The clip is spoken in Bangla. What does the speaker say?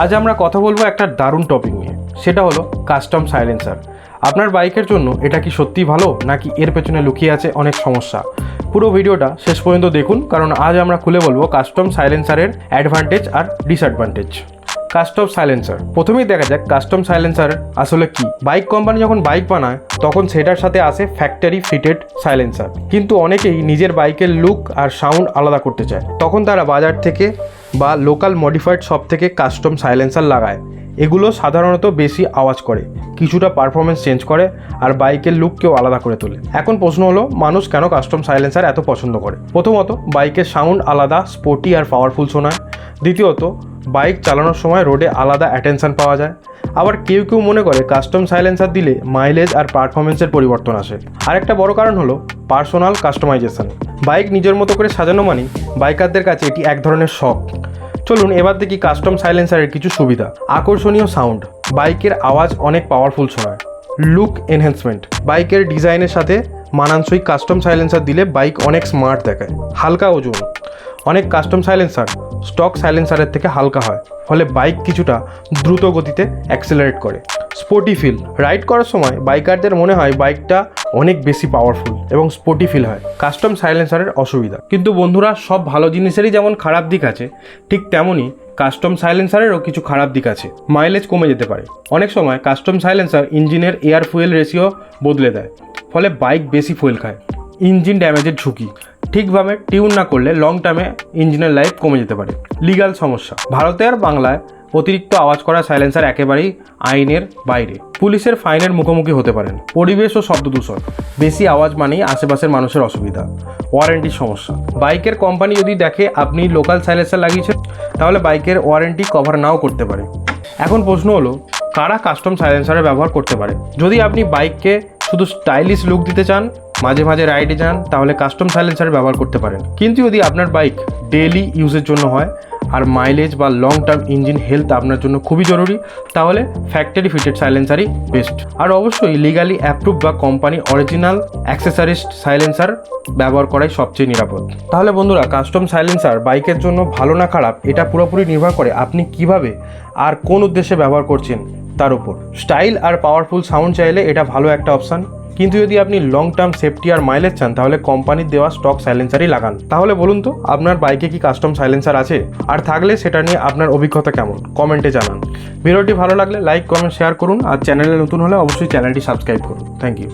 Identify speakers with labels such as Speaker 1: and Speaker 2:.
Speaker 1: আজ আমরা কথা বলবো একটা দারুণ টপিক নিয়ে, সেটা হলো কাস্টম সাইলেন্সার। আপনার বাইকের জন্য এটা কি সত্যি ভালো, নাকি এর পেছনে লুকিয়ে আছে অনেক সমস্যা? পুরো ভিডিওটা শেষ পর্যন্ত দেখুন, কারণ আজ আমরা খুলে বলবো কাস্টম সাইলেন্সারের অ্যাডভান্টেজ আর ডিসঅ্যাডভান্টেজ। কাস্টম সাইলেন্সার, প্রথমেই দেখা যাক কাস্টম সাইলেন্সার আসলে কি। বাইক কোম্পানি যখন বাইক বানায় তখন সেটার সাথে আসে ফ্যাক্টরি ফিটেড সাইলেন্সার, কিন্তু অনেকেই নিজের বাইকের লুক আর সাউন্ড আলাদা করতে চায়। তখন তারা বাজার থেকে বা লোকাল মডিফাইড শপ থেকে কাস্টম সাইলেন্সার লাগায়। এগুলো সাধারণত বেশি আওয়াজ করে, কিছুটা পারফরমেন্স চেঞ্জ করে আর বাইকের লুককেও আলাদা করে তোলে। এখন প্রশ্ন হলো, মানুষ কেন কাস্টম সাইলেন্সার এত পছন্দ করে? প্রথমত, বাইকের সাউন্ড আলাদা, স্পোর্টি আর পাওয়ারফুল শোনায়। দ্বিতীয়ত, বাইক চালানোর সময় রোডে আলাদা অ্যাটেনশন পাওয়া যায়। আবার কেউ কেউ মনে করে কাস্টম সাইলেন্সার দিলে মাইলেজ আর পারফরমেন্সের পরিবর্তন আসে। আরেকটা বড় কারণ হলো পার্সোনাল কাস্টমাইজেশন। বাইক নিজের মতো করে সাজানো মানে বাইকারদের কাছে এটি এক ধরনের শখ। চলুন এবার দেখি কাস্টম সাইলেন্সারের কিছু সুবিধা। আকর্ষণীয় সাউন্ড, বাইকের আওয়াজ অনেক পাওয়ারফুল শোনায়। লুক এনহ্যান্সমেন্ট, বাইকের ডিজাইনের সাথে মানানসই কাস্টম সাইলেন্সার দিলে বাইক অনেক স্মার্ট দেখায়। হালকা ওজন, অনেক কাস্টম সাইলেন্সার স্টক সাইলেন্সারের থেকে হালকা হয়, ফলে বাইক কিছুটা দ্রুত গতিতে অ্যাক্সেলারেট করে। স্পোর্টি ফিল, রাইড করার সময় বাইকারদের মনে হয় বাইকটা অনেক বেশি পাওয়ারফুল এবং স্পোর্টি ফিল হয়। কাস্টম সাইলেন্সারের অসুবিধা, কিন্তু বন্ধুরা, সব ভালো জিনিসেরই যেমন খারাপ দিক আছে, ঠিক তেমনই কাস্টম সাইলেন্সারেরও কিছু খারাপ দিক আছে। মাইলেজ কমে যেতে পারে। অনেক সময় কাস্টম সাইলেন্সার ইঞ্জিনের এয়ার ফুয়েল রেশিও বদলে দেয়, ফলে বাইক বেশি ফুয়েল খায়। ইঞ্জিন ড্যামেজের ঝুঁকি, ঠিকভাবে টিউন না করলে লং টার্মে ইঞ্জিনের লাইফ কমে যেতে পারে। লিগ্যাল সমস্যা, ভারতে আর বাংলায় অতিরিক্ত আওয়াজ করা সাইলেন্সার একেবারেই আইনের বাইরে। পুলিশের ফাইনের মুখোমুখি হতে পারেন। পরিবেশ ও শব্দ দূষণ, বেশি আওয়াজ মানেই আশেপাশের মানুষের অসুবিধা। ওয়ারেন্টির সমস্যা, বাইকের কোম্পানি যদি দেখে আপনি লোকাল সাইলেন্সার লাগিয়েছেন, তাহলে বাইকের ওয়ারেন্টি কভার নাও করতে পারে। এখন প্রশ্ন হলো, কারা কাস্টম সাইলেন্সারের ব্যবহার করতে পারে? যদি আপনি বাইককে শুধু স্টাইলিশ লুক দিতে চান, মাঝে মাঝে রাইডে যান, তাহলে কাস্টম সাইলেন্সার ব্যবহার করতে পারেন। কিন্তু যদি আপনার বাইক ডেইলি ইউজের জন্য হয় আর মাইলেজ বা লং টার্ম ইঞ্জিন হেলথ আপনার জন্য খুবই জরুরি, তাহলে ফ্যাক্টরি ফিটেড সাইলেন্সারই বেস্ট। আর অবশ্যই লিগালি অ্যাপ্রুভ বা কোম্পানি অরিজিনাল অ্যাক্সেসরিজ সাইলেন্সার ব্যবহার করাই সবচেয়ে নিরাপদ। তাহলে বন্ধুরা, কাস্টম সাইলেন্সার বাইকের জন্য ভালো না খারাপ, এটা পুরোপুরি নির্ভর করে আপনি কিভাবে আর কোন উদ্দেশ্যে ব্যবহার করছেন তার উপর। স্টাইল আর পাওয়ারফুল সাউন্ড চাইলে এটা ভালো একটা অপশান, কিন্তু যদি আপনি লং টার্ম সেফটি আর মাইলেজ চান, তাহলে কোম্পানির দেওয়া স্টক সাইলেন্সারই লাগান। তাহলে বলুন তো, আপনার বাইকে কি কাস্টম সাইলেন্সার আছে? আর থাকলে সেটা নিয়ে আপনার অভিজ্ঞতা কেমন, কমেন্টে জানান। ভিডিওটি ভালো লাগলে লাইক, কমেন্ট, শেয়ার করুন। আর চ্যানেলে নতুন হলে অবশ্যই চ্যানেলটি সাবস্ক্রাইব করুন। Thank you.